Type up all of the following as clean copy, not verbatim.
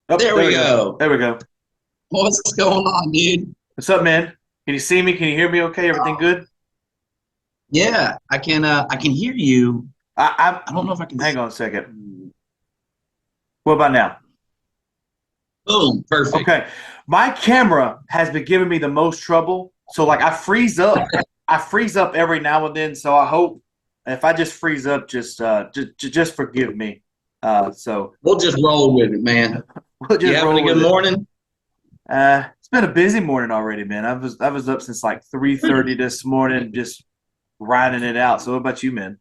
Oh, There there we we go. go. There we go. What's going on, dude? What's up, man? Can you see me? Can you hear me okay? Everything good? Yeah, I can hear you. I don't know if I can Hang on a second. What about now? Boom, perfect. Okay. My camera has been giving me the most trouble. So like I freeze up. I freeze up every now and then. So I hope if I just freeze up, just forgive me. So We'll just roll with it, man. we'll You just having a roll good with it. morning? It's been a busy morning already, man. I was up since like 3:30 this morning, just riding it out. So what about you, man?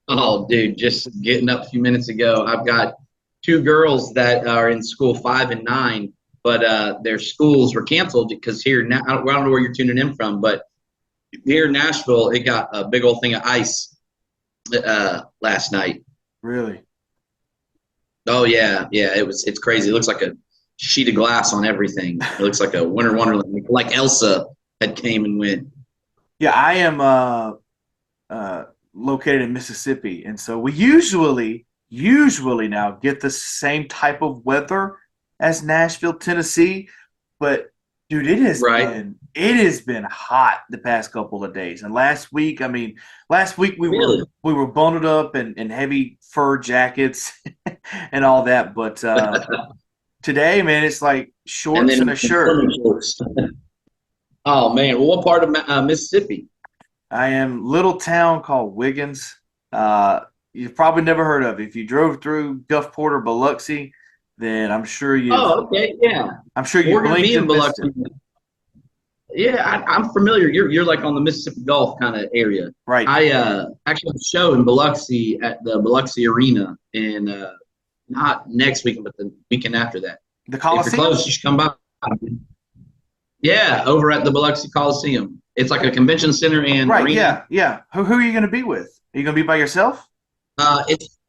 Oh, dude, just getting up a few minutes ago. I've got two girls that are in school, 5 and 9, but their schools were canceled because here now I don't know where you're tuning in from, but here in Nashville, it got a big old thing of ice last night. Really? Oh yeah, it's crazy. It looks like a sheet of glass on everything. It looks like a winter wonderland, like Elsa had came and went. Yeah, I am located in Mississippi, and so we usually now get the same type of weather as Nashville, Tennessee. But dude, Right? it has been hot the past couple of days. And last week, I mean, last week Really? we were bundled up in heavy fur jackets and all that. But today, man, it's like And shorts and a then shirt. swimming shorts. Oh man, well, what part of Mississippi? I am little town called Wiggins. You've probably never heard of it. If you drove through Gulfport or Biloxi, then Oh, okay, yeah. I'm sure Well, you we're gonna be blinked in and missed it. Biloxi. Yeah, I'm familiar. You're like on the Mississippi Gulf kind of area. Right. I actually have a show in Biloxi at the Biloxi Arena in not next weekend, but the weekend after that. The If you're Coliseum? close, you should come by. Yeah, over at the Biloxi Coliseum. It's like a convention center and Right, arena. yeah, yeah. Who are you going to be with? Are you going to be by yourself?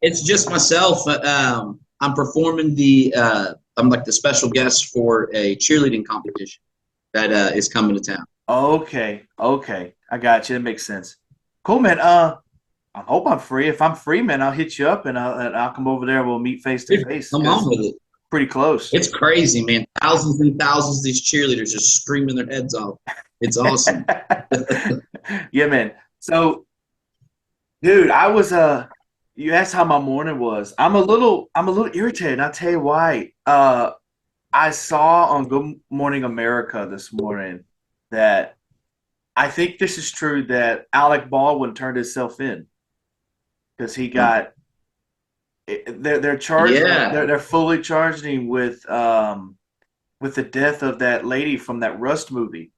It's just myself. I'm performing the. I'm like the special guest for a cheerleading competition that is coming to town. Okay, okay. I got you. That makes sense. Cool, man. I hope I'm free. If I'm free, man, I'll hit you up and I'll come over there. We'll meet face to Dude, face come on because with it. pretty close. It's crazy, man. Thousands and thousands of these cheerleaders just screaming their heads off. It's awesome. Yeah, man. So, dude, I was you asked how my morning was. I'm a little irritated. I'll tell you why. I saw on Good Morning America this morning that I think this is true that Alec Baldwin turned himself in because he got they're charging him Yeah. they're fully charging him with the death of that lady from that Rust movie.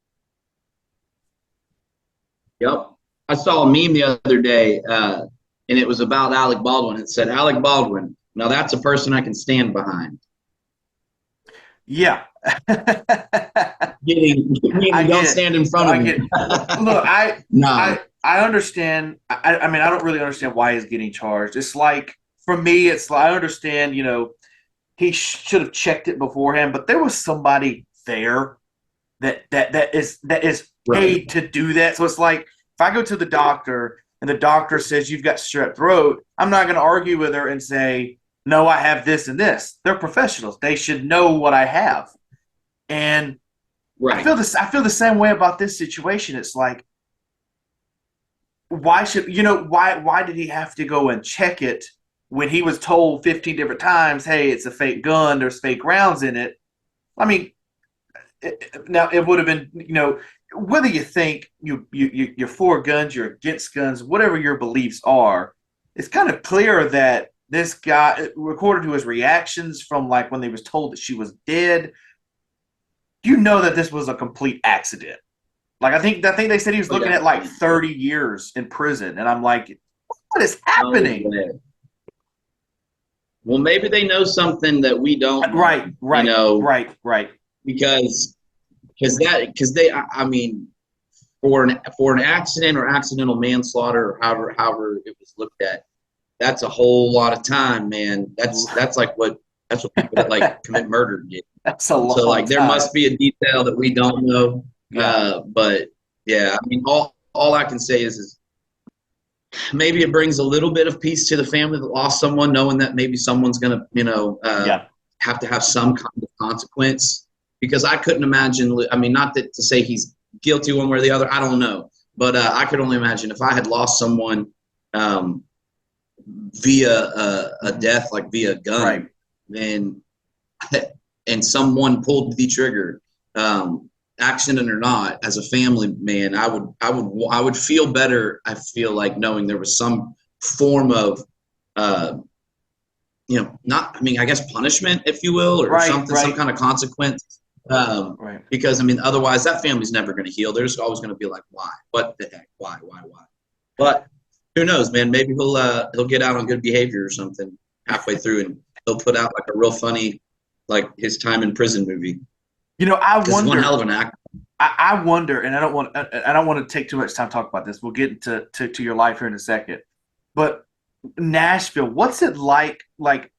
Yep. I saw a meme the other day, and it was about Alec Baldwin. It said, Alec Baldwin. Now that's a person I can stand behind. Yeah. I Meaning don't get it. stand in front I of get me. it. Look, No. I understand. I mean, I don't really understand why he's getting charged. It's like for me, it's like I understand. He should have checked it beforehand, but there was somebody there that is Right. paid to do that. So it's like if I go to the doctor and the doctor says you've got strep throat, I'm not going to argue with her and say no, I have this and this. They're professionals. They should know what I have. And Right. I feel the same way about this situation. It's like why did he have to go and check it when he was told 15 different times, hey, it's a fake gun, there's fake rounds in it. I mean, now it would have been, whether you think you're for guns, you're against guns, whatever your beliefs are, it's kind of clear that this guy, according to his reactions from like when they was told that she was dead, that this was a complete accident. Like I think they said he was Oh, looking yeah. at like 30 years in prison, and I'm like, what is No happening? way. Well, maybe they know something that we don't know, Right, right, right. because I mean, for an accident or accidental manslaughter or however it was looked at, that's a whole lot of time, man. That's what people that like commit murder get. That's a So long like there time. must be a detail that we don't know. Yeah, But yeah, I mean all I can say is maybe it brings a little bit of peace to the family that lost someone, knowing that maybe someone's gonna yeah, have to have some kind of consequence, because I couldn't imagine. I mean, not that to say he's guilty one way or the other. I don't know, but I could only imagine if I had lost someone via a death, like via a gun, Right. then and someone pulled the trigger, accident or not, as a family man, I would feel better. I feel like knowing there was some form of, not, I mean, I guess punishment, if you will, or Right. something, Right. some kind of consequence. Right. Because I mean, otherwise that family's never going to heal. They're just always going to be like, why? What the heck? Why? But who knows, man? Maybe he'll get out on good behavior or something halfway through, and he'll put out like a real funny, like his time in prison movie. I Because he's one hell wonder. of an actor. I wonder, and I don't want to take too much time to talk about this. We'll get into to your life here in a second. But Nashville, what's it like? Like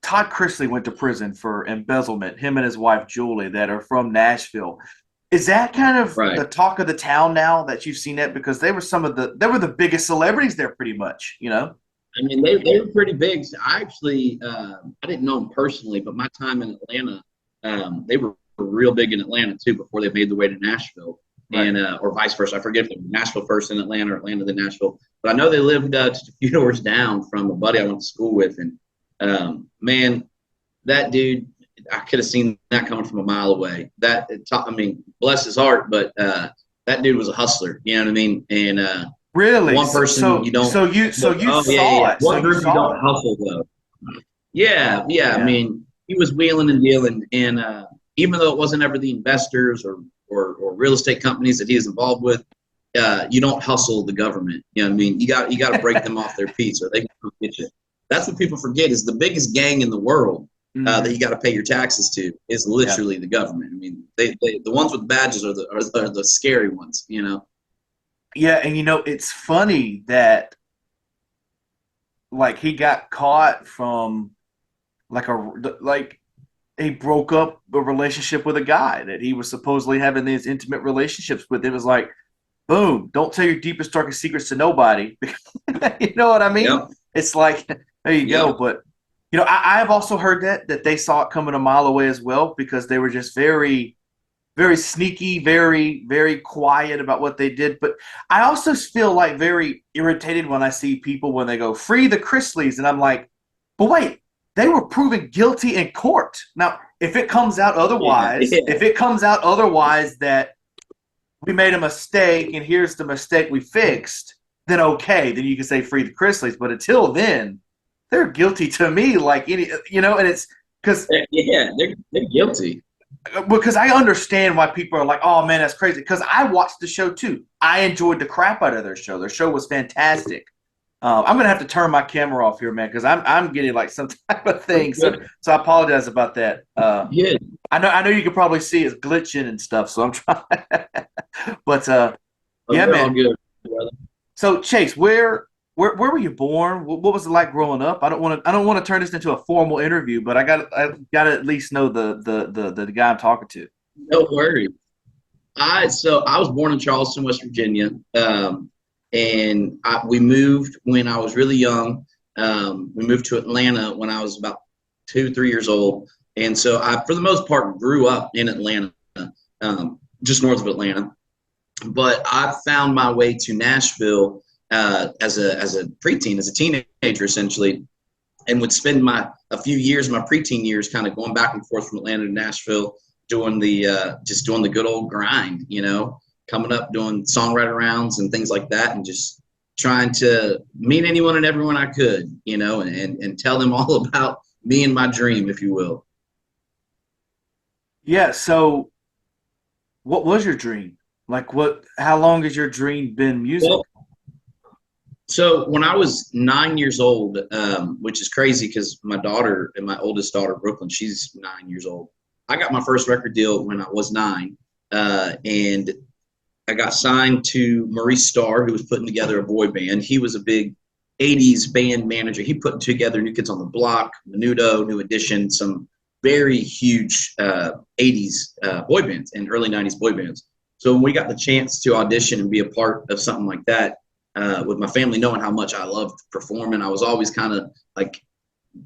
Todd Chrisley went to prison for embezzlement. Him and his wife Julie, that are from Nashville. Is that kind of Right. the talk of the town now that you've seen it? Because they were the biggest celebrities there, pretty much. I mean, they were pretty big. So I actually, I didn't know them personally, but my time in Atlanta, they were real big in Atlanta too before they made the way to Nashville, Right. and or vice versa. I forget if they were Nashville first in Atlanta or Atlanta then Nashville. But I know they lived just a few doors down from a buddy I went to school with, and man, that dude, I could have seen that coming from a mile away. I mean, bless his heart, but that dude was a hustler. You know what I mean? And Really? one person you don't. So you Oh yeah, saw yeah. it. So One you group you saw don't it. hustle though. Yeah, yeah. I Yeah. mean, he was wheeling and dealing, and even though it wasn't ever the investors or real estate companies that he was involved with, you don't hustle the government. You know what I mean? You got to break them off their piece, or they can come get you. That's what people forget, is the biggest gang in the world that you got to pay your taxes to is literally the government. I mean, the ones with badges are the scary ones. Yeah, and it's funny that like he got caught from like he broke up a relationship with a guy that he was supposedly having these intimate relationships with. It was like, boom, don't tell your deepest, darkest secrets to nobody. You know what I mean? Yep. It's like, there you go. Yep. But, I've also heard that they saw it coming a mile away as well, because they were just very, very sneaky, very, very quiet about what they did. But I also feel like very irritated when I see people when they go, free the Chrisleys. And I'm like, but wait, they were proven guilty in court. Now, if it comes out otherwise, Yeah. that we made a mistake and here's the mistake we fixed, then okay, then you can say free the Chrisleys. But until then, they're guilty to me, like any, and it's because they're guilty. I understand why people are like, oh man, that's crazy. Because I watched the show too. I enjoyed the crap out of their show. Their show was fantastic. I'm gonna have to turn my camera off here, man, because I'm getting like some type of thing. So I apologize about that. Yeah. I know you can probably see it's glitching and stuff. So I'm trying. But yeah, They're all man. good, brother. So Chase, where were you born? What was it like growing up? I don't want to turn this into a formal interview, but I got to at least know the guy I'm talking to. No worries. I was born in Charleston, West Virginia, and we moved when I was really young. We moved to Atlanta when I was about 2, 3 years old, and so I, for the most part, grew up in Atlanta, just north of Atlanta. But I found my way to Nashville as a preteen, as a teenager, essentially, and would spend a few years, my preteen years, kind of going back and forth from Atlanta to Nashville, doing just doing the good old grind, coming up, doing songwriter rounds and things like that, and just trying to meet anyone and everyone I could, and tell them all about me and my dream, if you will. Yeah. So, what was your dream? Like, how long has your dream been music? Well, so when I was 9 years old, which is crazy because my daughter and my oldest daughter, Brooklyn, she's 9 years old. I got my first record deal when I was 9, and I got signed to Maurice Starr, who was putting together a boy band. He was a big 80s band manager. He put together New Kids on the Block, Menudo, New Edition, some very huge 80s boy bands and early 90s boy bands. So when we got the chance to audition and be a part of something like that, with my family knowing how much I loved performing, I was always kind of like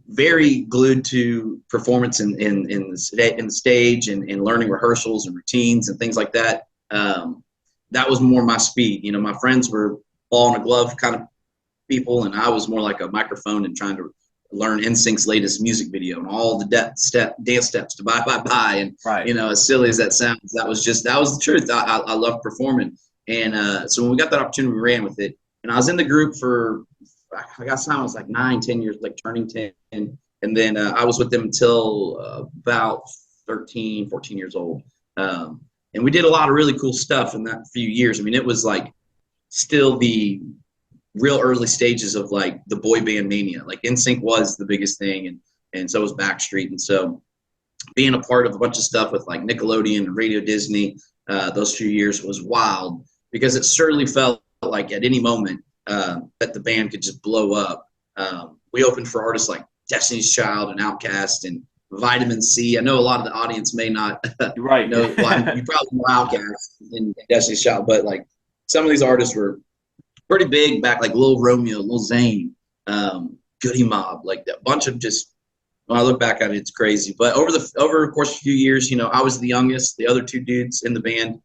very glued to performance in the stage and learning rehearsals and routines and things like that. That was more my speed. My friends were ball in a glove kind of people, and I was more like a microphone and trying to learn NSYNC's latest music video and all the dance steps to bye bye bye. And Right. as silly as that sounds, that was the truth. I loved performing, and so when we got that opportunity, we ran with it. And I was in the group for, I got signed, I was like 9, 10 years, like turning 10. And then I was with them until about 13, 14 years old. And we did a lot of really cool stuff in that few years. I mean, it was like still the real early stages of like the boy band mania. Like NSYNC was the biggest thing, and so was Backstreet. And so being a part of a bunch of stuff with like Nickelodeon and Radio Disney those few years was wild, because it certainly felt like at any moment that the band could just blow up. We opened for artists like Destiny's Child and Outkast and Vitamin C. I know a lot of the audience may not Right. know. Well, you probably know Outkast and Destiny's Child, but like some of these artists were pretty big back, like Lil Romeo, Lil Zane, Goody Mob, like a bunch of just. When I look back at it, it's crazy. But over the course of a few years, I was the youngest. The other two dudes in the band,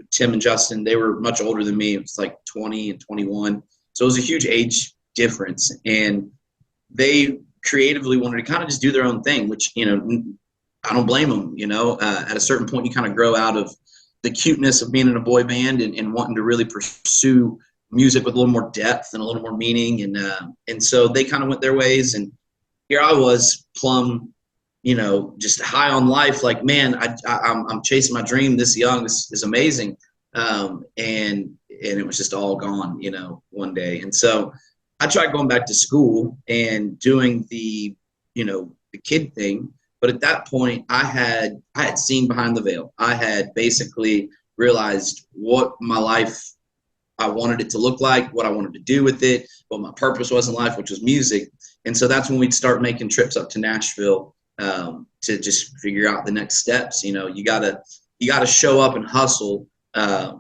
Tim and Justin, they were much older than me. It was like 20 and 21. So it was a huge age difference. And they creatively wanted to kind of just do their own thing, which, I don't blame them. At a certain point, you kind of grow out of the cuteness of being in a boy band and wanting to really pursue music with a little more depth and a little more meaning. And so they kind of went their ways. And here I was, plumb, just high on life. Like, man, I'm chasing my dream this young. This is amazing. And it was just all gone, one day. And so I tried going back to school and doing the kid thing. But at that point, I had seen behind the veil. I had basically realized what my life, I wanted it to look like, what I wanted to do with it, what my purpose was in life, which was music. And so that's when we'd start making trips up to Nashville to just figure out the next steps. You gotta show up and hustle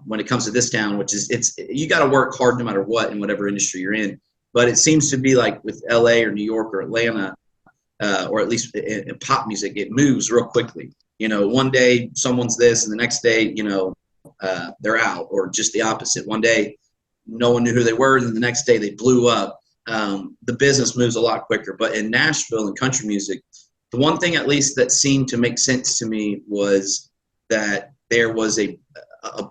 when it comes to this town, which is you gotta work hard no matter what in whatever industry you're in. But it seems to be like with LA or New York or Atlanta, or at least in pop music, it moves real quickly. One day someone's this, and the next day, they're out, or just the opposite. One day, no one knew who they were, and the next day they blew up. The business moves a lot quicker. But in Nashville and country music, the one thing at least that seemed to make sense to me was that there was a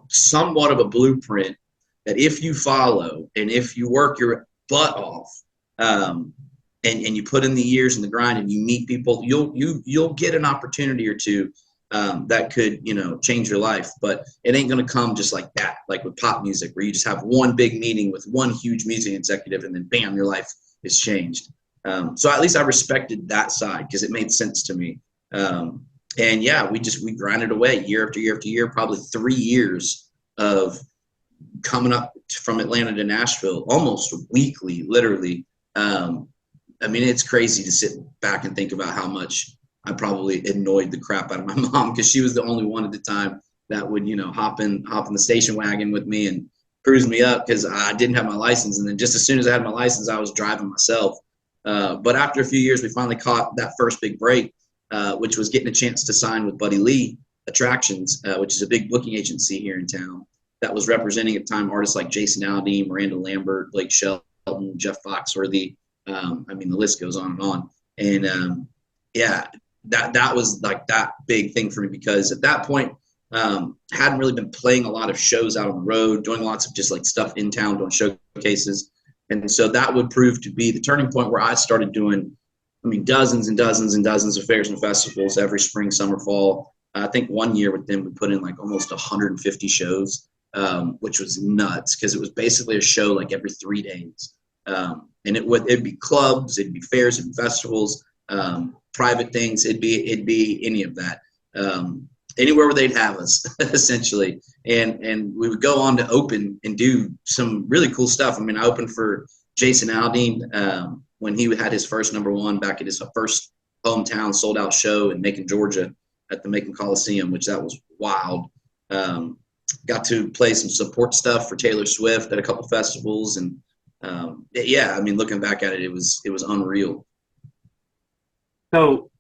somewhat of a blueprint that if you follow and if you work your butt off, and you put in the years and the grind and you meet people, you'll get an opportunity or two that could change your life. But it ain't going to come just like that, like with pop music, where you just have one big meeting with one huge music executive and then bam, your life is changed. So at least I respected that side because it made sense to me. And yeah, we grinded away year after year after year, probably 3 years of coming up from Atlanta to Nashville almost weekly, literally. I mean, it's crazy to sit back and think about how much I probably annoyed the crap out of my mom, because she was the only one at the time that would, hop in the station wagon with me and cruise me up, because I didn't have my license. And then just as soon as I had my license, I was driving myself. But after a few years, we finally caught that first big break, which was getting a chance to sign with Buddy Lee Attractions, which is a big booking agency here in town that was representing at the time artists like Jason Aldean, Miranda Lambert, Blake Shelton, Jeff Foxworthy. I mean, the list goes on and on. And yeah, that was like that big thing for me, because at that point, hadn't really been playing a lot of shows out on the road, doing lots of just like stuff in town, doing showcases. And so that would prove to be the turning point where I started doing, dozens and dozens and dozens of fairs and festivals every spring, summer, fall. I think one year with them, we put in like almost 150 shows, which was nuts, because it was basically a show like every 3 days. And it'd be clubs, it'd be fairs and festivals, private things. It'd be any of that, anywhere where they'd have us essentially. And we would go on to open and do some really cool stuff. I opened for Jason Aldean when he had his first #1 back at his first hometown sold out show in Macon, Georgia, at the Macon Coliseum, which that was wild. Got to play some support stuff for Taylor Swift at a couple festivals, and yeah, looking back at it, it was unreal. So,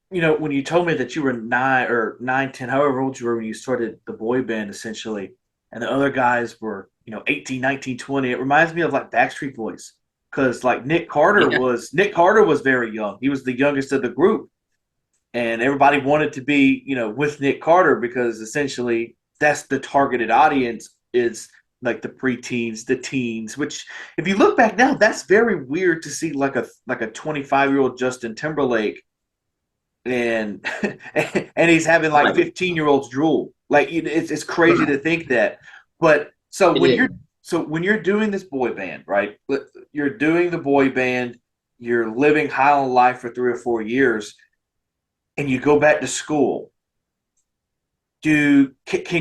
when you told me that you were 9, 10, however old you were when you started the boy band, essentially, and the other guys were, 18, 19, 20, it reminds me of like Backstreet Boys. Because like Yeah, Nick Carter was very young. He was the youngest of the group, and everybody wanted to be, with Nick Carter because essentially that's the targeted audience is like the preteens, the teens. Which, if you look back now, that's very weird to see like a 25-year-old Justin Timberlake and and he's having like right. 15-year-olds drool. Like it's crazy to think that. But so It when is. you're doing this boy band, right? You're doing the boy band. You're living high on life for 3 or 4 years, and you go back to school. Can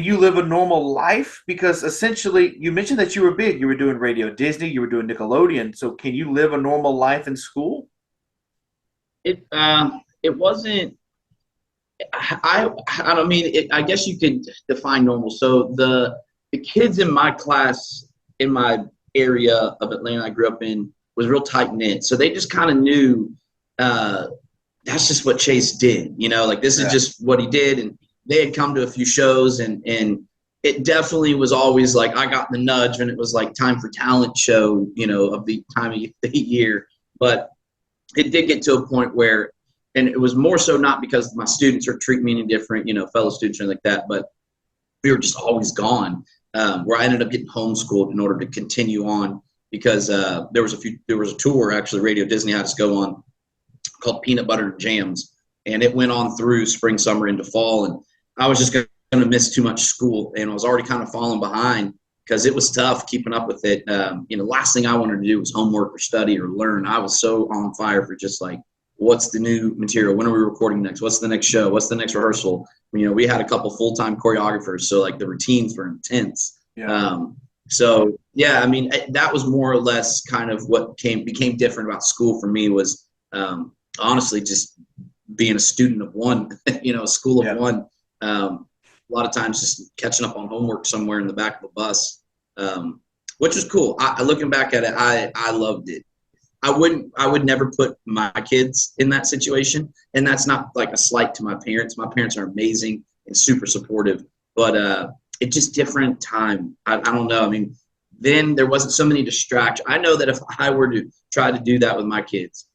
you live a normal life? Because essentially, you mentioned that you were big. You were doing Radio Disney. You were doing Nickelodeon. So can you live a normal life in school? It wasn't. I don't mean. I guess you could define normal. So the kids in my class in my area of Atlanta I grew up in was real tight knit. So they just kind of knew uh, that's just what Chase did. Like this is Yeah. just what he did, and they had come to a few shows, and it definitely was always like I got the nudge when it was like time for talent show, of the time of the year. But it did get to a point where, and it was more so not because my students are treating me any different, fellow students or anything like that, but we were just always gone. Where I ended up getting homeschooled in order to continue on because there was a tour actually Radio Disney had us go on called Peanut Butter Jams, and it went on through spring, summer, into fall, and I was just going to miss too much school, and I was already kind of falling behind because it was tough keeping up with it. Last thing I wanted to do was homework or study or learn. I was so on fire for just like, what's the new material? When are we recording next? What's the next show? What's the next rehearsal? We had a couple full-time choreographers, so like the routines were intense. Yeah. So yeah, I mean that was more or less kind of what became different about school for me was honestly just being a student of one, a school of Yeah. one. A lot of times just catching up on homework somewhere in the back of a bus, which was cool. Looking back at it, I loved it. I would never put my kids in that situation, and that's not like a slight to my parents. My parents are amazing and super supportive, but it's just different time. I don't know. I mean, then there wasn't so many distractions. I know that if I were to try to do that with my kids,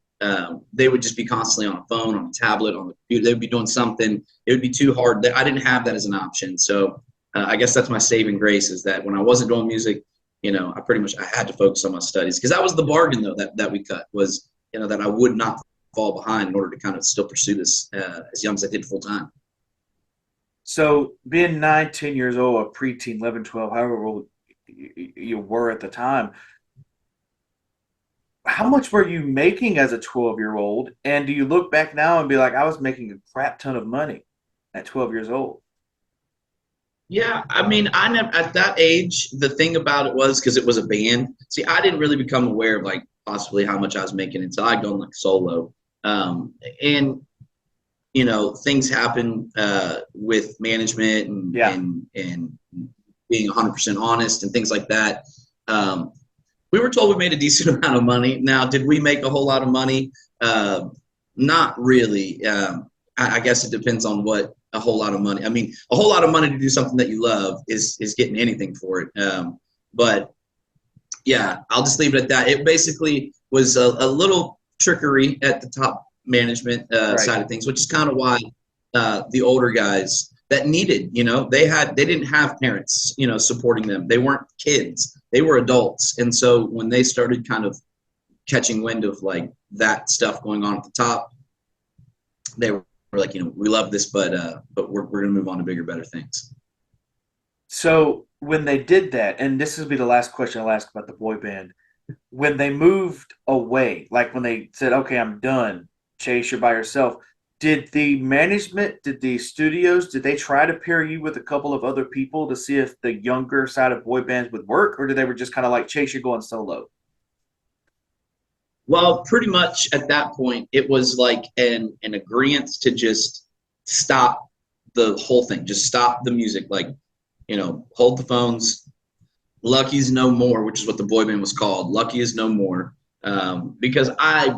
they would just be constantly on a phone, on a tablet, on the computer. They would be doing something. It would be too hard. I didn't have that as an option. So I guess that's my saving grace is that when I wasn't doing music, I had to focus on my studies because that was the bargain though that we cut was, that I would not fall behind in order to kind of still pursue this as young as I did full time. So being 9, 10 years old, a preteen, 11, 12, however old you were at the time, how much were you making as a 12-year-old? And do you look back now and be like, I was making a crap ton of money at 12 years old? Yeah, I mean, I never at that age. The thing about it was because it was a band. See, I didn't really become aware of like possibly how much I was making until I'd gone like solo. And things happen with management Yeah. and being 100% honest and things like that. We were told we made a decent amount of money. Now, did we make a whole lot of money? Not really. I guess it depends on what a whole lot of money. I mean, a whole lot of money to do something that you love is getting anything for it. But yeah, I'll just leave it at that. It basically was a little trickery at the top management Right. side of things, which is kind of why the older guys that needed, they didn't have parents, supporting them. They weren't kids; they were adults, and so when they started kind of catching wind of like that stuff going on at the top, they were like, we love this, but we're gonna move on to bigger, better things. So when they did that, and this will be the last question I'll ask about the boy band, when they moved away, like when they said, "Okay, I'm done, Chase, you're by yourself," did the management, did the studios, did they try to pair you with a couple of other people to see if the younger side of boy bands would work, or did they were just kind of like, "Chase, you're going solo"? Well, pretty much at that point, it was like an agreement to just stop the whole thing, just stop the music, like hold the phones. Lucky's no more, which is what the boy band was called. Lucky is no more, because I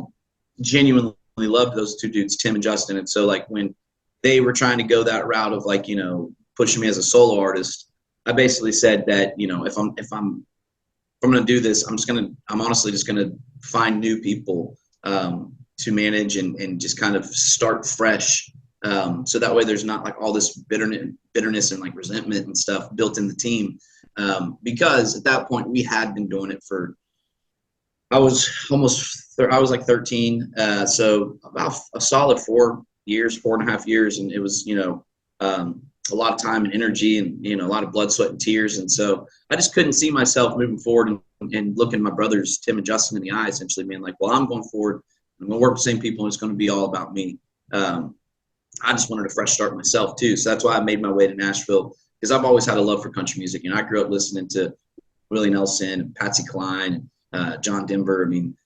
genuinely loved those two dudes, Tim and Justin. And so like when they were trying to go that route of like, pushing me as a solo artist, I basically said that, if I'm going to do this, I'm honestly just going to find new people to manage and just kind of start fresh. So that way there's not like all this bitterness and like resentment and stuff built in the team. Because at that point we had been doing it I was like 13. So about a solid 4.5 years. And it was, a lot of time and energy and, a lot of blood, sweat and tears. And so I just couldn't see myself moving forward and looking my brothers, Tim and Justin, in the eye, essentially being like, well, I'm going forward. I'm going to work with the same people and it's going to be all about me. I just wanted a fresh start myself too. So that's why I made my way to Nashville, because I've always had a love for country music. I grew up listening to Willie Nelson and Patsy Cline, John Denver. I mean,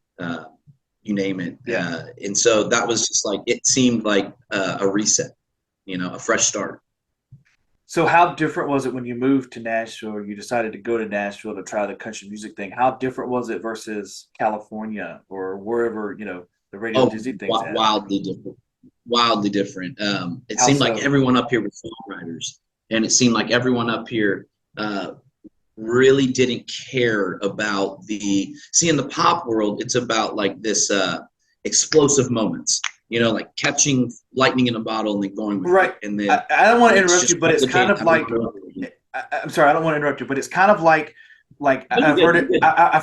you name it. Yeah. And so that was just like, it seemed like a reset, a fresh start. So how different was it when you moved to Nashville, or you decided to go to Nashville to try the country music thing? How different was it versus California or wherever, the Radio Disney thing's at? Wildly different. Wildly different. It seemed like everyone up here was songwriters, and it seemed like everyone up here really didn't care about in the pop world, it's about like this explosive moments, like catching lightning in a bottle and then going with right. It. And then I don't want to interrupt you, but it's kind of like, I'm sorry, I don't want to interrupt you, but it's kind of like I've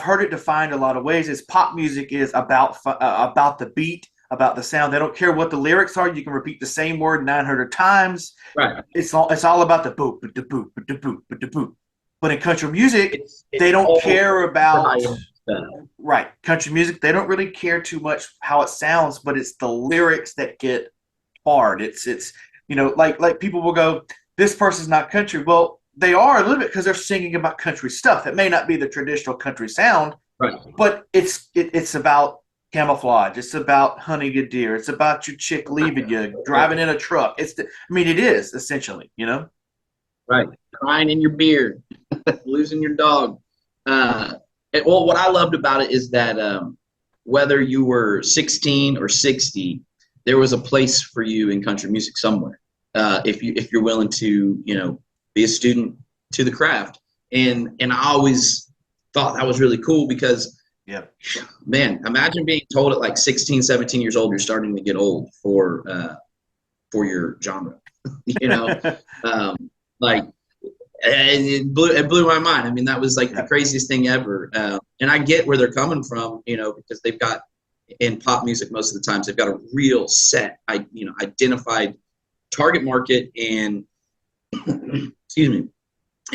heard it defined a lot of ways. Is pop music is about the beat, about the sound. They don't care what the lyrics are. You can repeat the same word 900 times. Right. It's all about the boop, the boop, the boop, the boop. But in country music, they don't care about right. Country music, they don't really care too much how it sounds, but it's the lyrics that get hard. It's like people will go, this person's not country. Well, they are a little bit because they're singing about country stuff. It may not be the traditional country sound, right, but it's about camouflage. It's about hunting a deer. It's about your chick leaving you, driving in a truck. It is essentially, Right. Crying in your beer, losing your dog. Well, what I loved about it is that whether you were 16 or 60, there was a place for you in country music somewhere. If you're willing to, be a student to the craft. And I always thought that was really cool because, yeah, man, imagine being told at like 16, 17 years old, you're starting to get old for your genre, like, and it blew my mind. I mean, that was like the craziest thing ever. And I get where they're coming from, because they've got, in pop music, most of the times they've got a real set, identified target market and, excuse me,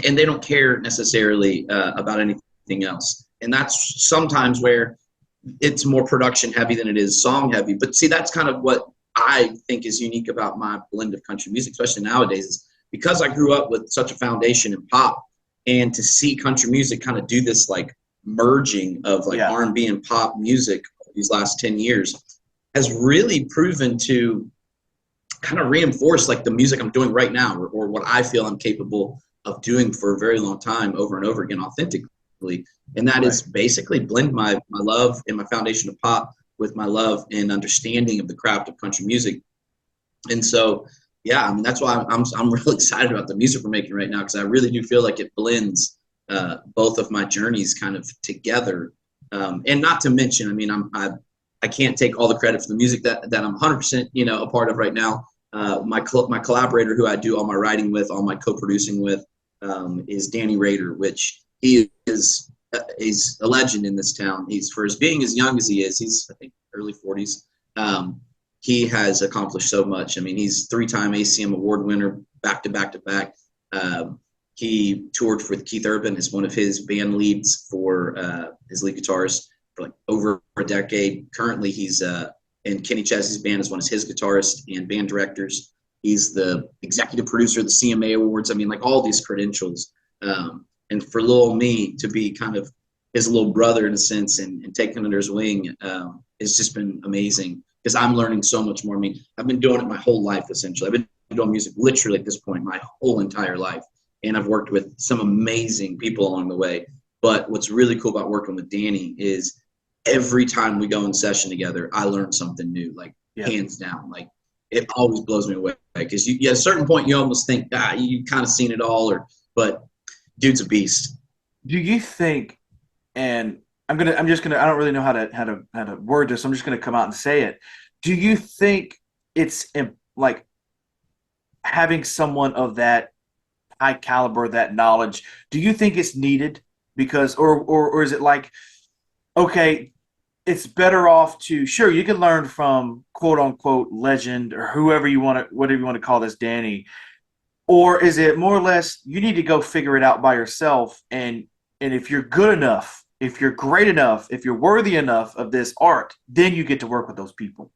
and they don't care necessarily about anything else. And that's sometimes where it's more production heavy than it is song heavy. But see, that's kind of what I think is unique about my blend of country music, especially nowadays, is because I grew up with such a foundation in pop, and to see country music kind of do this like merging of like R&B and pop music these last 10 years has really proven to kind of reinforce like the music I'm doing right now, or what I feel I'm capable of doing for a very long time over and over again authentically. And that is basically blend my love and my foundation of pop with my love and understanding of the craft of country music. And so, yeah, I mean, that's why I'm really excited about the music we're making right now, because I really do feel like it blends both of my journeys kind of together. And not to mention, I mean, I can't take all the credit for the music that I'm 100%, a part of right now. My collaborator, who I do all my writing with, all my co-producing with, is Danny Rader, which he's a legend in this town. He's, for being as young as he is, he's I think early 40s. He has accomplished so much. I mean, he's 3-time ACM award winner, back to back to back. He toured with Keith Urban as one of his band leads for his lead guitarist for like over a decade. Currently, he's in Kenny Chesney's band as one of his guitarists and band directors. He's the executive producer of the CMA Awards. I mean, like all these credentials. And for little me to be kind of his little brother in a sense and taken under his wing, it's just been amazing, because I'm learning so much more. I mean, I've been doing it my whole life, essentially. I've been doing music literally at this point my whole entire life. And I've worked with some amazing people along the way. But what's really cool about working with Danny is every time we go in session together, I learn something new. Like Yeah. hands down. Like it always blows me away because at a certain point you almost think you kind of seen it all, but dude's a beast. Do you think, and I'm just gonna, I don't really know how to word this. I'm just gonna come out and say it. Do you think it's like having someone of that high caliber, that knowledge? Do you think it's needed because, or is it like, okay, it's better off to, sure, you can learn from quote unquote legend or whoever you want to, whatever you want to call this, Danny, or is it more or less you need to go figure it out by yourself, and if you're good enough, if you're great enough, if you're worthy enough of this art, then you get to work with those people.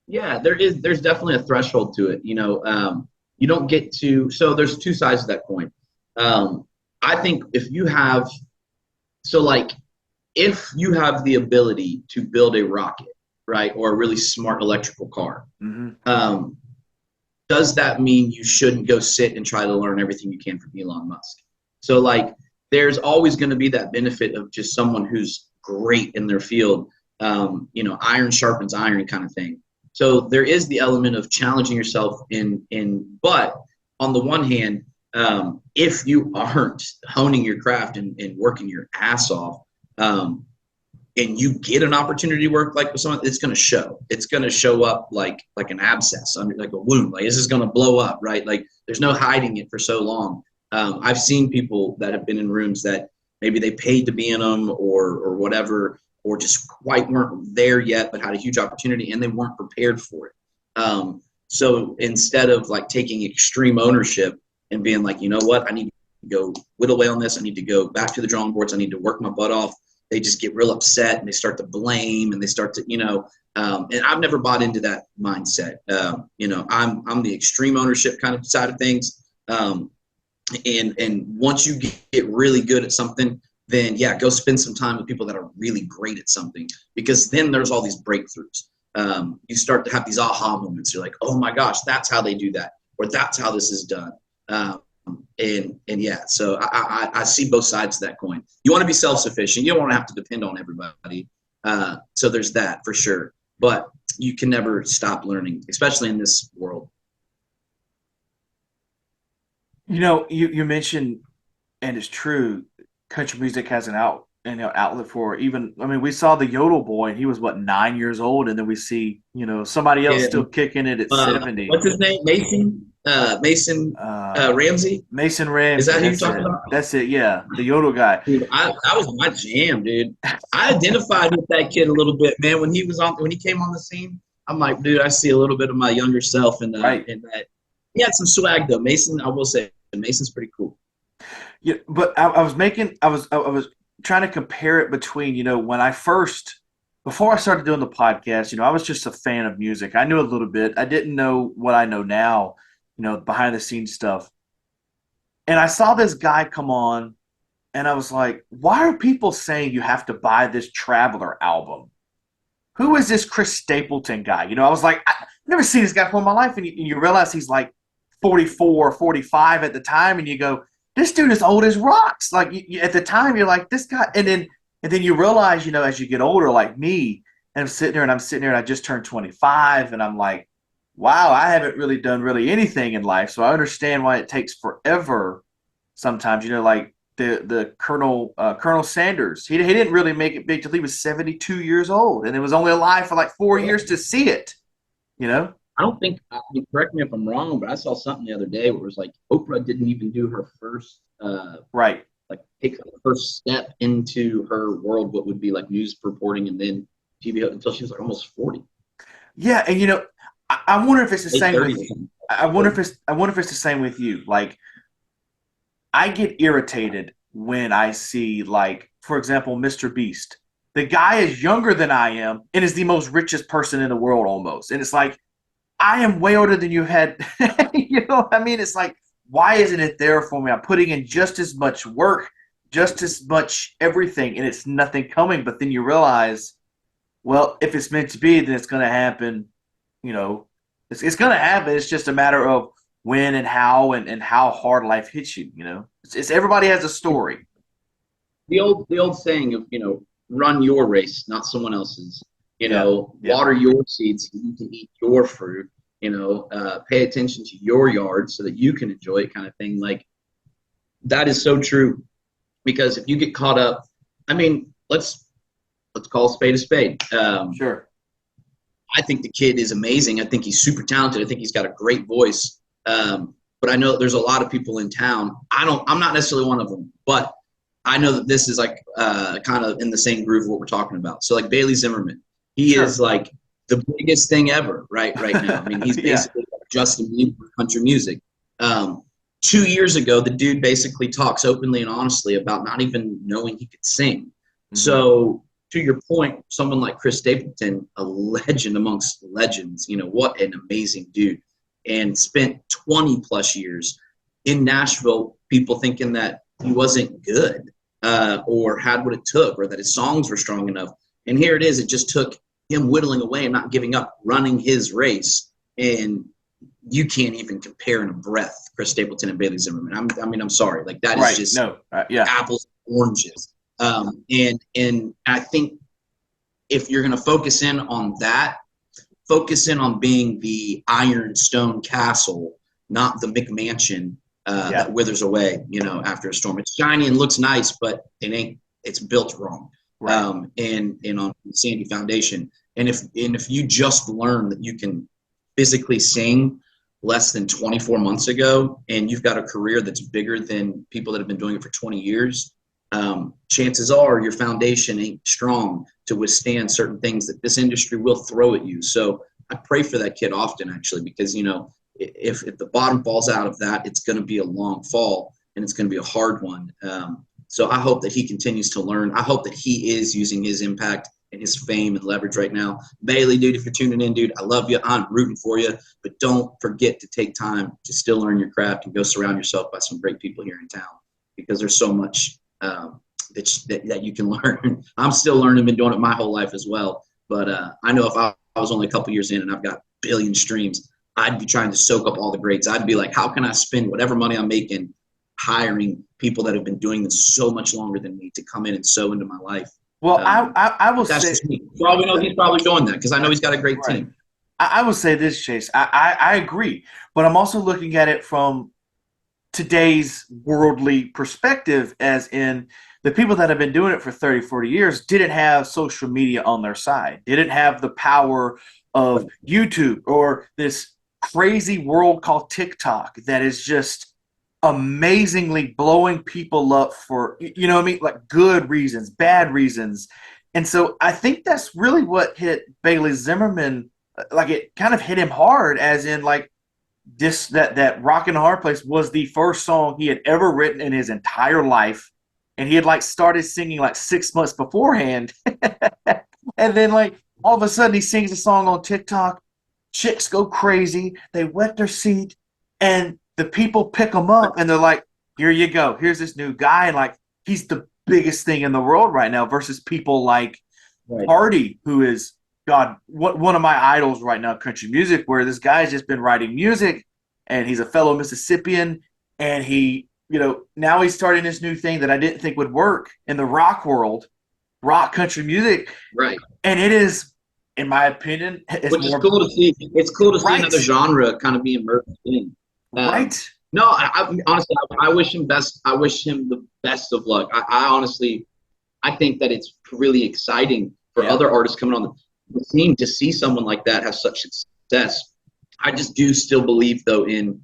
Yeah, there's definitely a threshold to it. You don't get to. So there's two sides to that coin. Um, I think if you have so like if you have the ability to build a rocket, right, or a really smart electrical car, Mm-hmm. um, does that mean you shouldn't go sit and try to learn everything you can from Elon Musk? So like there's always going to be that benefit of just someone who's great in their field, iron sharpens iron kind of thing. So there is the element of challenging yourself but on the one hand, if you aren't honing your craft and working your ass off, um, and you get an opportunity to work like with someone, it's going to show. It's going to show up like an abscess, under like a wound. Like this is going to blow up, right? Like there's no hiding it for so long. I've seen people that have been in rooms that maybe they paid to be in them or whatever, or just quite weren't there yet, but had a huge opportunity and they weren't prepared for it. So instead of like taking extreme ownership and being like, you know what, I need to go whittle away on this. I need to go back to the drawing boards. I need to work my butt off. They just get real upset and they start to blame and they start to, and I've never bought into that mindset. I'm the extreme ownership kind of side of things. And once you get really good at something, then yeah, go spend some time with people that are really great at something, because then there's all these breakthroughs. You start to have these aha moments. You're like, oh my gosh, that's how they do that, or that's how this is done. And yeah, so I see both sides of that coin. You want to be self-sufficient. You don't want to have to depend on everybody. So there's that for sure. But you can never stop learning, especially in this world. You mentioned, and it's true, country music has outlet for even. I mean, we saw the Yodel Boy, and he was what, 9 years old, and then we see somebody else Yeah. still kicking it at 70. What's his name? Mason Uh, Ramsey. Mason Is Ramsey. that who you're That's talking it. about? That's it. Yeah, the Yodel guy. Dude, that was my jam, dude. I identified with that kid a little bit, man. When he came on the scene, I'm like, dude, I see a little bit of my younger self Right. in that. He had some swag though. Mason, I will say, Mason's pretty cool. Yeah, but I was trying to compare it between when I first, before I started doing the podcast, I was just a fan of music. I knew a little bit. I didn't know what I know now, behind the scenes stuff. And I saw this guy come on, and I was like, why are people saying you have to buy this Traveler album? Who is this Chris Stapleton guy? I was like, I've never seen this guy before in my life. And you realize he's like 44, 45 at the time, and you go, this dude is old as rocks. Like at the time, you're like, this guy, and then you realize, as you get older, like me, and I'm sitting there, and I just turned 25, and I'm like, wow, I haven't really done really anything in life, so I understand why it takes forever. Sometimes, like the Colonel Sanders, he didn't really make it big till he was 72 years old, and it was only alive for like 4 years to see it. You know. I don't think, correct me if I'm wrong, but I saw something the other day where it was like Oprah didn't even do her first, Right. like take her first step into her world, what would be like news reporting and then TV until she was like almost 40. Yeah, and I wonder if it's the Late same with 30s. I wonder if it's the same with you. Like, I get irritated when I see, like, for example, Mr. Beast. The guy is younger than I am and is the most richest person in the world almost. And it's like, I am way older than you had. You know what I mean? It's like, why isn't it there for me? I'm putting in just as much work, just as much everything, and it's nothing coming. But then you realize, well, if it's meant to be, then it's going to happen. It's going to happen. It's just a matter of when and how hard life hits you. It's everybody has a story. The old saying of, run your race, not someone else's. Water your seeds so you can eat your fruit, pay attention to your yard so that you can enjoy it, kind of thing. Like, that is so true, because if you get caught up, I mean, let's call a spade a spade. Sure. I think the kid is amazing. I think he's super talented. I think he's got a great voice. But I know there's a lot of people in town. I'm not necessarily one of them, but I know that this is like kind of in the same groove of what we're talking about. So like Bailey Zimmerman, he is like the biggest thing ever right now. I mean, he's basically like Justin Bieber for country music. 2 years ago, the dude basically talks openly and honestly about not even knowing he could sing. Mm-hmm. So to your point, someone like Chris Stapleton, a legend amongst legends, what an amazing dude, and spent 20 plus years in Nashville, people thinking that he wasn't good or had what it took, or that his songs were strong enough. And here it is. It just took him whittling away and not giving up, running his race. And you can't even compare in a breath Chris Stapleton and Bailey Zimmerman. I'm sorry. Like, that is just apples and oranges. And I think if you're going to focus in on that, focus in on being the ironstone castle, not the McMansion that withers away, after a storm. It's shiny and looks nice, but it's built wrong. Right. And on sandy foundation. And if you just learn that you can physically sing less than 24 months ago, and you've got a career that's bigger than people that have been doing it for 20 years, chances are your foundation ain't strong to withstand certain things that this industry will throw at you. So I pray for that kid often, actually, because, if the bottom falls out of that, it's going to be a long fall, and it's going to be a hard one. So I hope that he continues to learn. I hope that he is using his impact and his fame and leverage right now. Bailey, dude, if you're tuning in, dude, I love you. I'm rooting for you. But don't forget to take time to still learn your craft and go surround yourself by some great people here in town, because there's so much that you can learn. I'm still learning, been doing it my whole life as well. But I know if I was only a couple years in and I've got billion streams, I'd be trying to soak up all the greats. I'd be like, how can I spend whatever money I'm making hiring people that have been doing this so much longer than me to come in and sow into my life? Well, I will say, just me. For all we know, he's probably doing that because I know he's got a great team. I will say this, Chase. I agree, but I'm also looking at it from today's worldly perspective, as in the people that have been doing it for 30, 40 years didn't have social media on their side, didn't have the power of YouTube or this crazy world called TikTok that is just amazingly blowing people up for, like good reasons, bad reasons. And so I think that's really what hit Bailey Zimmerman. Like, it kind of hit him hard, as in like this, that Rockin' Hard Place was the first song he had ever written in his entire life. And he had like started singing like 6 months beforehand. And then like all of a sudden he sings a song on TikTok. Chicks go crazy. They wet their seat, and the people pick him up, and they're like, here you go. Here's this new guy. And like, he's the biggest thing in the world right now, versus people like Hardy, who is, God, one of my idols right now, country music, where this guy's just been writing music, and he's a fellow Mississippian, and he, now he's starting this new thing that I didn't think would work in the rock world, rock country music. Right. And it is, in my opinion, which is cool to see. It's cool to see another genre kind of being merged in. Right. No, I honestly, I wish him best. I wish him the best of luck. I honestly, I think that it's really exciting for other artists coming on the scene to see someone like that have such success. I just do still believe, though, in,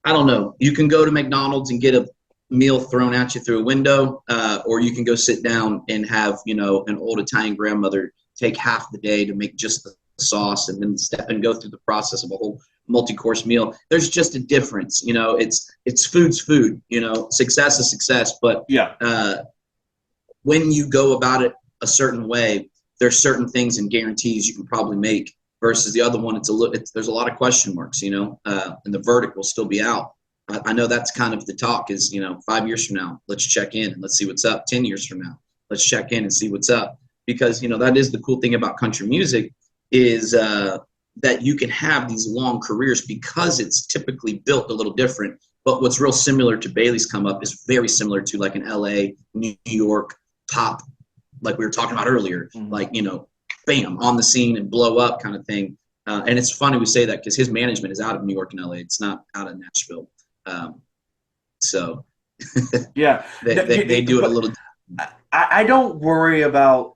I don't know, you can go to McDonald's and get a meal thrown at you through a window, or you can go sit down and have, an old Italian grandmother take half the day to make just the sauce, and then step and go through the process of a whole multi-course meal. There's just a difference. It's food's food. Success is success. But when you go about it a certain way, there's certain things and guarantees you can probably make, versus the other one. There's a lot of question marks. And the verdict will still be out. I know that's kind of the talk is, 5 years from now, let's check in and let's see what's up. 10 years from now, let's check in and see what's up. Because, that is the cool thing about country music, is that you can have these long careers because it's typically built a little different. But what's real similar to Bailey's come up is very similar to like an LA, New York top, like we were talking about earlier, like, bam, on the scene and blow up kind of thing. And it's funny we say that because his management is out of New York and LA. It's not out of Nashville. So Yeah. they do it a little. I don't worry about,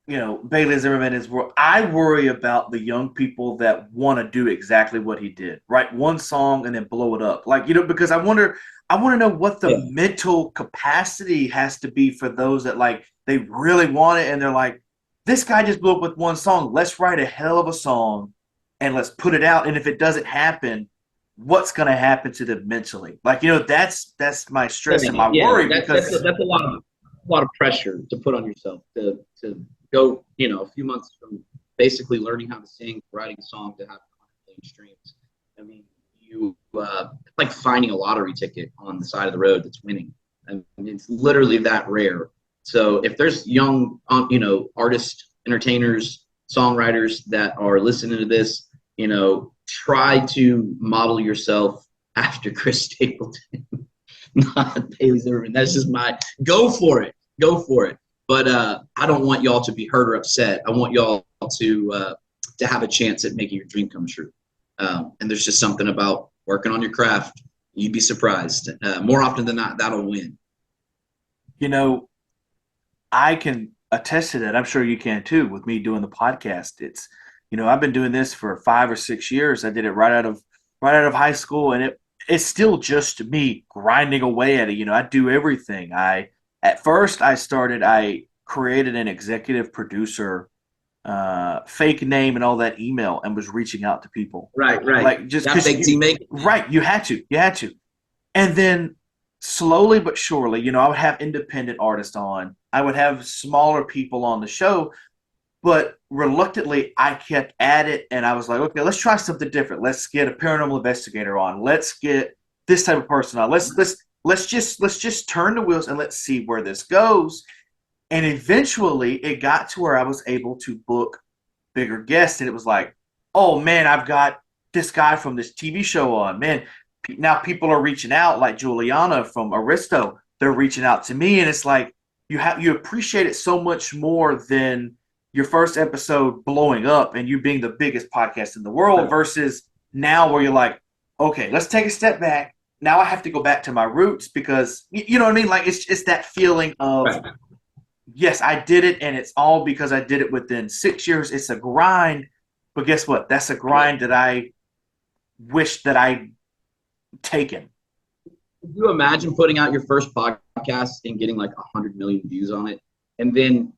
Bailey Zimmerman is where I worry about the young people that want to do exactly what he did. Write one song and then blow it up. Like, because I want to know what the mental capacity has to be for those that like they really want it and they're like, this guy just blew up with one song. Let's write a hell of a song and let's put it out. And if it doesn't happen, what's going to happen to them mentally? Like, that's my stress and my worry because that's a lot of pressure to put on yourself to go, a few months from basically learning how to sing, writing a song to have 100 million streams. I mean, it's like finding a lottery ticket on the side of the road that's winning. I mean, it's literally that rare. So if there's young, artists, entertainers, songwriters that are listening to this, try to model yourself after Chris Stapleton, not Bailey Zimmerman. That's just go for it. But I don't want y'all to be hurt or upset. I want y'all to have a chance at making your dream come true. And there's just something about working on your craft. You'd be surprised. More often than not, that'll win. I can attest to that. I'm sure you can too with me doing the podcast. It's, I've been doing this for 5 or 6 years. I did it right out of high school, and it's still just me grinding away at it. I do everything. At first I created an executive producer fake name and all that email and was reaching out to people. Right. Like just because right, you had to. And then slowly but surely, I would have independent artists on. I would have smaller people on the show, but reluctantly I kept at it and I was like, okay, let's try something different. Let's get a paranormal investigator on. Let's get this type of person on. Let's just turn the wheels and let's see where this goes. And eventually it got to where I was able to book bigger guests. And it was like, oh man, I've got this guy from this TV show on. Man, now people are reaching out, like Juliana from Aristo. They're reaching out to me. And it's like, you appreciate it so much more than your first episode blowing up and you being the biggest podcast in the world versus now where you're like, okay, let's take a step back. Now I have to go back to my roots because, you know what I mean? Like, it's that feeling of, yes, I did it, and it's all because I did it within 6 years. It's a grind, but guess what? That's a grind that I wish that I'd taken. Could you imagine putting out your first podcast and getting like 100 million views on it, and then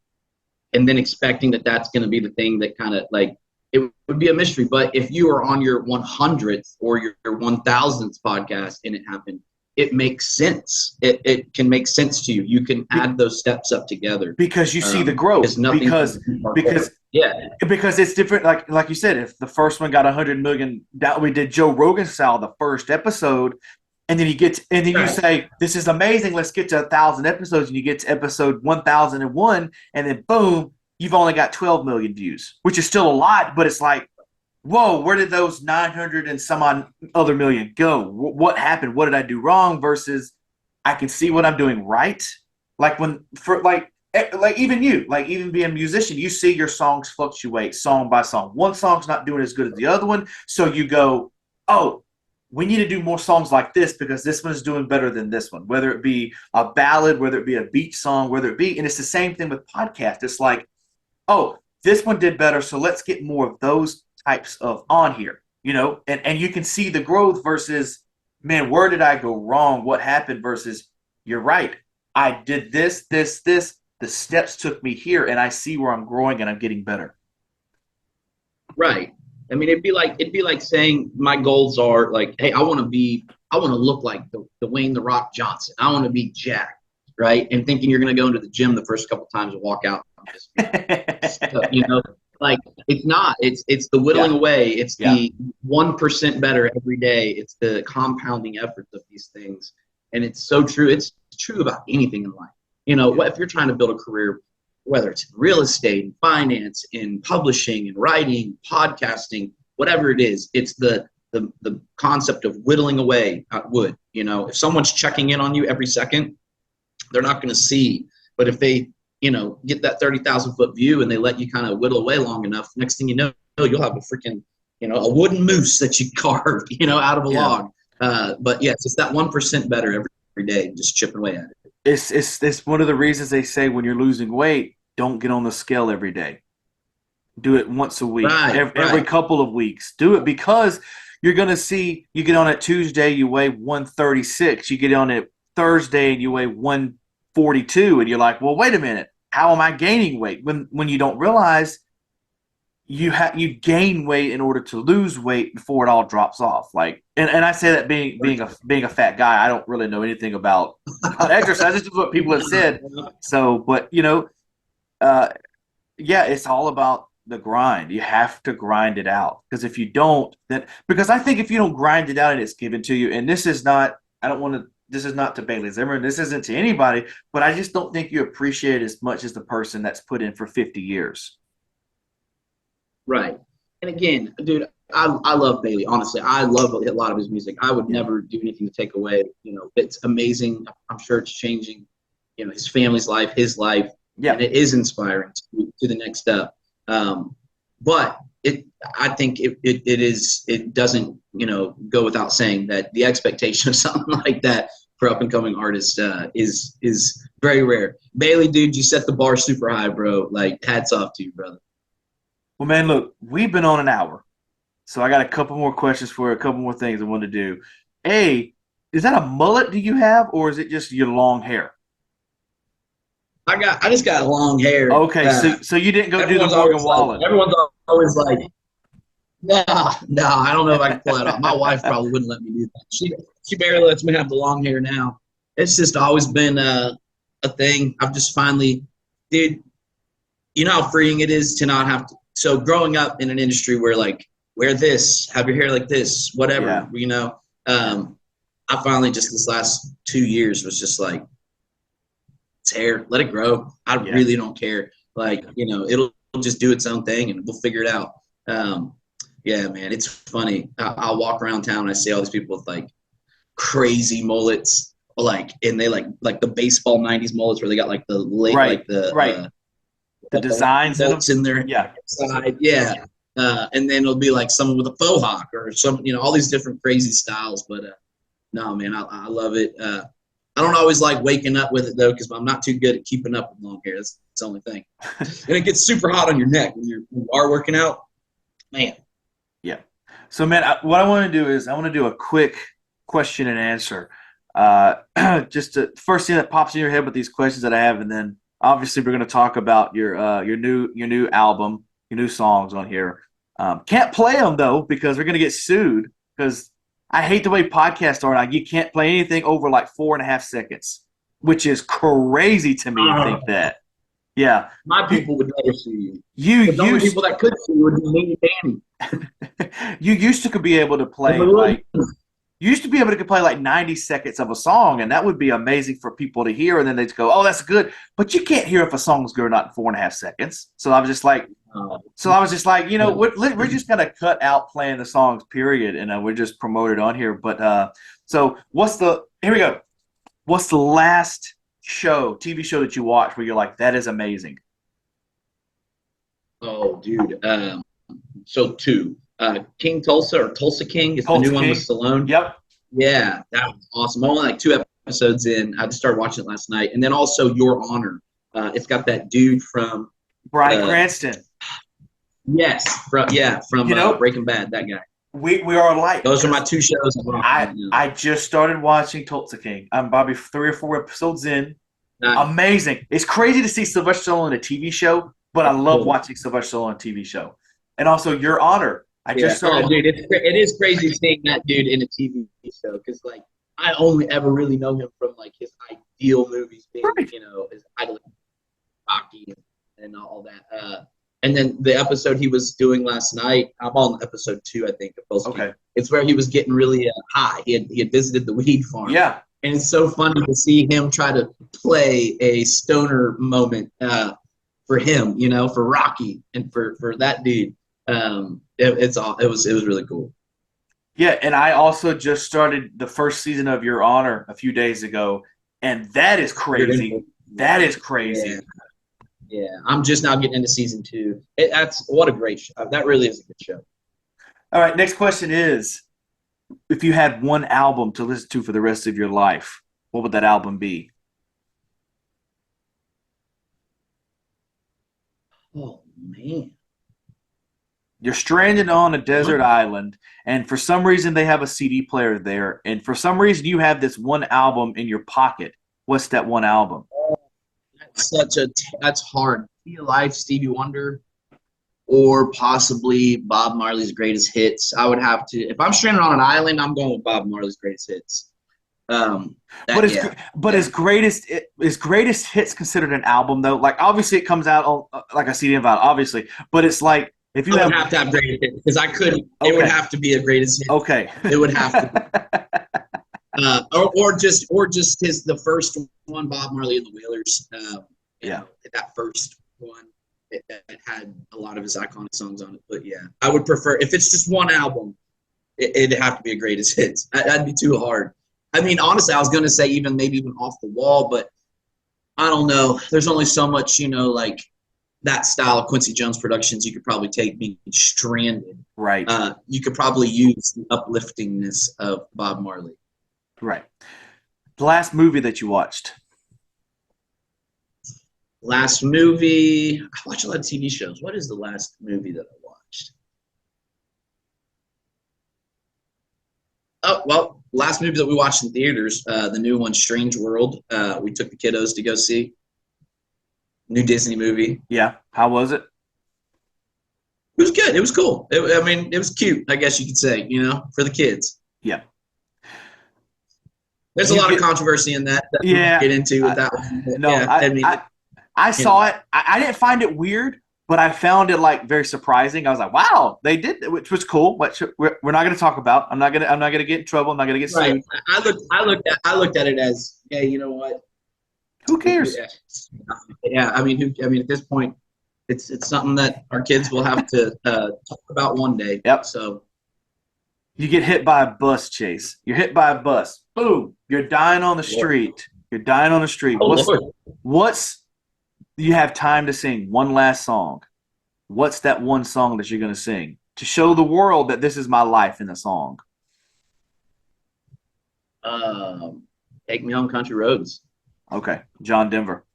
expecting that that's going to be the thing that kind of like, it would be a mystery. But if you are on your 100th or your 1000th podcast and it happened, it makes sense. It can make sense to you. You can add those steps up together because you see the growth. Because it's different. Like you said, if the first one got 100 million, we did Joe Rogan style the first episode, and then you say this is amazing. Let's get to 1,000 episodes, and you get to episode 1001, and then boom, you've only got 12 million views, which is still a lot, but it's like, whoa, where did those 900 and some odd other million go? What happened? What did I do wrong? Versus I can see what I'm doing right. Like even being a musician, you see your songs fluctuate song by song. One song's not doing as good as the other one. So you go, oh, we need to do more songs like this because this one is doing better than this one, whether it be a ballad, whether it be a beach song, and it's the same thing with podcasts. It's like, oh, this one did better, so let's get more of those types of on here, and you can see the growth versus, man, where did I go wrong? What happened versus, you're right. I did this. The steps took me here, and I see where I'm growing and I'm getting better. Right. I mean, it'd be like saying my goals are like, hey, I want to look like the Dwayne The Rock Johnson. I want to be jacked, right? And thinking you're going to go into the gym the first couple times and walk out and just, like it's not. It's the whittling away. It's the 1% better every day. It's the compounding efforts of these things, and it's so true. It's true about anything in life. If you're trying to build a career, whether it's in real estate, in finance, in publishing, in writing, podcasting, whatever it is, it's the concept of whittling away at wood. If someone's checking in on you every second, they're not going to see. But if they get that 30,000-foot view, and they let you kind of whittle away long enough. Next thing you know, you'll have a freaking, a wooden moose that you carved, out of a log. But yeah, it's just that 1% better every day, just chipping away at it. It's one of the reasons they say when you're losing weight, don't get on the scale every day. Do it once a week, every couple of weeks. Do it because you're going to see you get on it Tuesday, you weigh 136. You get on it Thursday and you weigh 142, and you're like, well, wait a minute. How am I gaining weight? When you don't realize you gain weight in order to lose weight before it all drops off. Like, and I say that being a fat guy, I don't really know anything about exercise. This is what people have said. So, but it's all about the grind. You have to grind it out, because if you don't, because I think if you don't grind it out and it's given to you, and this is not to Bailey Zimmerman, this isn't to anybody, but I just don't think you appreciate it as much as the person that's put in for 50 years. Right. And again, dude, I love Bailey. Honestly, I love a lot of his music. I would never do anything to take away. It's amazing. I'm sure it's changing, his family's life, his life. Yeah. And it is inspiring to the next step. But I think it doesn't, go without saying that the expectation of something like that for up and coming artists is very rare. Bailey, dude, you set the bar super high, bro. Like, hats off to you, brother. Well, man, look, we've been on an hour, so I got a couple more questions for you, a couple more things I want to do. Is that a mullet do you have, or is it just your long hair? I just got long hair. Okay, so you didn't go do the Morgan Wallen. Everyone's always like, no, I don't know if I can pull that off. My wife probably wouldn't let me do that. She barely lets me have the long hair now. It's just always been a thing. I've just finally, dude, you know how freeing it is to not have to. So growing up in an industry where, like, wear this, have your hair like this, whatever, I finally just this last 2 years was just like, it's hair, let it grow. I really don't care. Like, it'll just do its own thing and we'll figure it out. Yeah, man, it's funny. I'll walk around town and I see all these people with like crazy mullets, and they like the baseball 90s mullets where they got like the late, the designs in their side. Yeah. And then it'll be like someone with a faux hawk or some, all these different crazy styles. But no, man, I love it. I don't always like waking up with it though, because I'm not too good at keeping up with long hair. That's the only thing. And it gets super hot on your neck when you are working out. Man. Yeah. So, man, what I want to do is I want to do a quick question and answer. Just first thing that pops in your head with these questions that I have, and then obviously we're going to talk about your new album, your new songs on here. Can't play them though because we're going to get sued. Because I hate the way podcasts are. Like, you can't play anything over like 4.5 seconds, which is crazy to me to think that. Yeah, my people would never see you. The only people that could see you would be me and Danny. You used to be able to play like. You used to be able to play like 90 seconds of a song, and that would be amazing for people to hear, and then they'd go, oh, that's good. But you can't hear if a song's good or not in 4.5 seconds. So I was just like, we're just going to cut out playing the songs, period, and we're just promoted on here. But so here we go. What's the last TV show that you watched where you're like, that is amazing? Oh, dude. So two. King Tulsa or Tulsa King is the new one with Stallone. Yep. Yeah, that was awesome. I'm only like 2 episodes in. I just started watching it last night. And then also Your Honor. It's got that dude from Bryan Cranston. Yes, from Breaking Bad. That guy. We are alike. Those are my 2 shows. I just started watching Tulsa King. I'm probably 3 or 4 episodes in. Nice. Amazing. It's crazy to see Sylvester Stallone in a TV show, but I love watching Sylvester Stallone on a TV show. And also Your Honor. Dude, it is crazy seeing that dude in a TV show because, like, I only ever really know him from like his ideal movies, being his idol, Rocky, and all that. And then the episode he was doing last night, I'm on episode 2, I think. Okay. It's where he was getting really high. He had visited the weed farm. Yeah. And it's so funny to see him try to play a stoner moment for him, for Rocky and for that dude. It was really cool. Yeah, and I also just started the first season of Your Honor a few days ago, and that is crazy. That is crazy. Yeah, I'm just now getting into season 2. That's what a great show. That really is a good show. All right, next question is, if you had one album to listen to for the rest of your life, what would that album be? Oh man. You're stranded on a desert island, and for some reason they have a CD player there, and for some reason you have this one album in your pocket. What's that one album? That's hard. Be Alive, Stevie Wonder, or possibly Bob Marley's Greatest Hits. I would have to, if I'm stranded on an island, I'm going with Bob Marley's Greatest Hits. Is greatest hits considered an album though? Like obviously it comes out on like a CD and vinyl, obviously, but it's like if you I would have to have Greatest Hits because I couldn't. Okay. It would have to be a Greatest Hits. Okay. It would have to. Or just the first one, Bob Marley and the Wailers. Yeah, that first one. It had a lot of his iconic songs on it, but yeah, I would prefer if it's just one album, it'd have to be a Greatest Hits. That'd be too hard. I mean, honestly, I was gonna say maybe even Off the Wall, but I don't know. There's only so much, like that style of Quincy Jones productions you could probably take being stranded. Right. You could probably use the upliftingness of Bob Marley. Right. The last movie that you watched. Last movie, I watch a lot of TV shows. What is the last movie that I watched? Oh, well, last movie that we watched in theaters, the new one, Strange World. We took the kiddos to go see. New Disney movie. Yeah. How was it? It was good. It was cool. It was cute, I guess you could say, for the kids. Yeah. There's a lot of controversy in that we won't get into with that one. No, yeah, I saw it. I didn't find it weird, but I found it like very surprising. I was like, "Wow, they did," which was cool. But we're not going to talk about. I'm not going to get in trouble. I'm not going to get sued. I looked at it as, hey, you know what? Who cares? Yeah, at this point, it's something that our kids will have to talk about one day. Yep. So you get hit by a bus, Chase. You're hit by a bus. Boom. You're dying on the street. You're dying on the street. What's you have time to sing one last song. What's that one song that you're going to sing to show the world that this is my life in a song? Take Me Home, Country Roads. Okay. John Denver.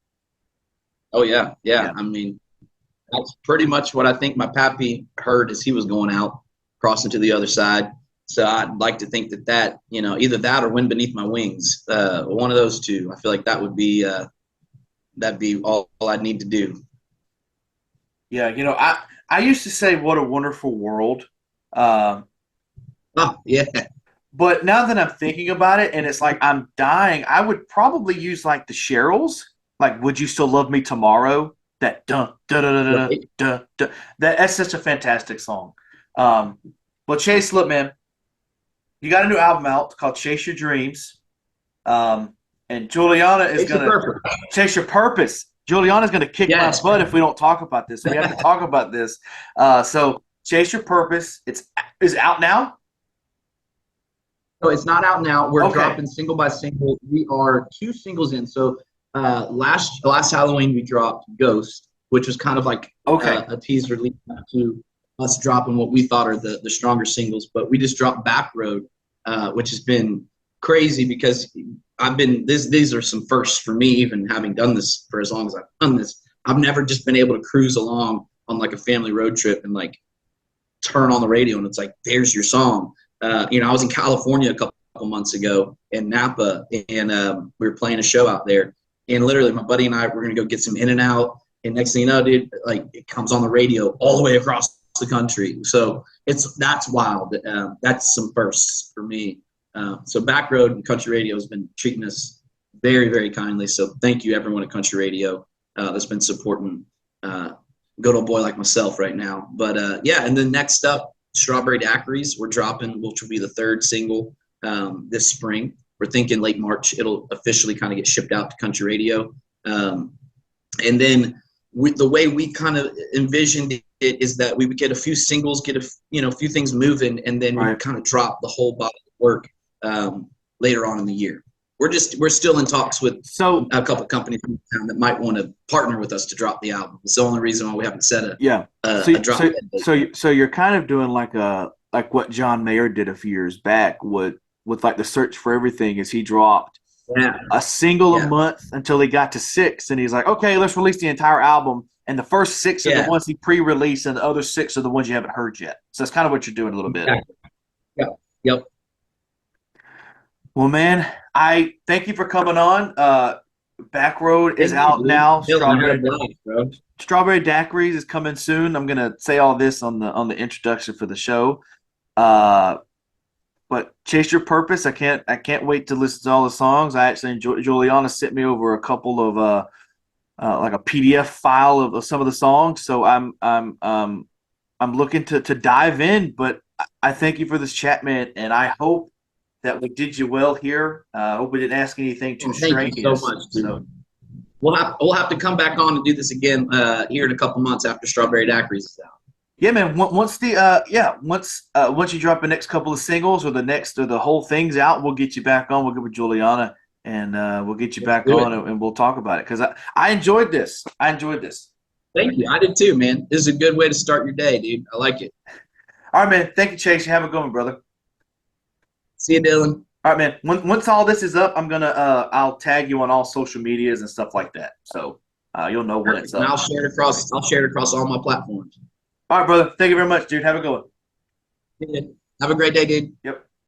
Oh, yeah. That's pretty much what I think my pappy heard as he was going out, crossing to the other side. So I'd like to think that either that or Wind Beneath My Wings, one of those two. I feel like that would be that'd be all I'd need to do. Yeah, I used to say "What a Wonderful World." Yeah. But now that I'm thinking about it, and it's like I'm dying, I would probably use like the Cheryls, like "Would You Still Love Me Tomorrow?" That dun dun dun dun dun dun. Dun. That's such a fantastic song. Well, Chase, look, man, you got a new album out called "Chase Your Dreams." And Juliana is going to chase your purpose. Juliana's going to kick my butt if we don't talk about this. We have to talk about this. So chase your purpose. Is it out now? No, it's not out now. We're dropping single by single. We are 2 singles in. So last Halloween we dropped Ghost, which was kind of like a teaser leading up to us dropping what we thought are the stronger singles. But we just dropped Back Road, which has been crazy because these are some firsts for me, even having done this for as long as I've done this. I've never just been able to cruise along on like a family road trip and like turn on the radio and it's like, there's your song. I was in California a couple months ago in Napa and we were playing a show out there and literally my buddy and I were going to go get some In-N-Out and next thing you know, dude, like it comes on the radio all the way across the country. So that's wild. That's some firsts for me. So Back Road and Country Radio has been treating us very, very kindly. So thank you, everyone at Country Radio that's been supporting good old boy like myself right now. But, and then next up, Strawberry Daiquiris, we're dropping, which will be the 3rd single this spring. We're thinking late March, it'll officially kind of get shipped out to Country Radio. And then the way we kind of envisioned it is that we would get a few singles, get a few things moving, and then we would kind of drop the whole body of work later on in the year. we're still in talks with So a couple of companies in town that might want to partner with us to drop the album. It's the only reason why we haven't set yeah, a drop dead date. so you're kind of doing like what John Mayer did a few years back with like the Search for Everything, is he dropped Yeah, a single a yeah, month until he got to 6, and he's like, okay, let's release the entire album. And the first 6 are the yeah. ones he pre-released, and the other 6 are the ones you haven't heard yet. So that's kind of what you're doing a little bit. Exactly. Yep. Yep. Well, man, I thank you for coming on. Backroad is Thank you, out dude. now. Dylan, I had a blast, bro. Strawberry Daiquiris is coming soon. I'm gonna say all this on the introduction for the show. Uh, but chase your purpose. I can't wait to listen to all the songs. I actually enjoy. Juliana sent me over a couple of like a PDF file of some of the songs. So I'm looking to dive in. But I thank you for this chat, man, and I hope that we did you well here. I hope we didn't ask anything too Thank you so strenuous. much, dude. So We'll have to come back on and do this again here in a couple months after Strawberry Daiquiris is out. yeah, man. Once you drop the next couple of singles or the whole thing's out, we'll get you back on. We'll get with Juliana and we'll get you back do on it. and we'll talk about it because I enjoyed this. I enjoyed this. Thank you. I did too, man. This is a good way to start your day, dude. I like it. All right, man. Thank you, Chase. You have a good one, brother. See you, Dylan. All right, man. Once all this is up, I'm gonna I'll tag you on all social medias and stuff like that. So you'll know when it's And up. I'll share it across all my platforms. All right, brother. Thank you very much, dude. Have a good one. Have a great day, dude. Yep.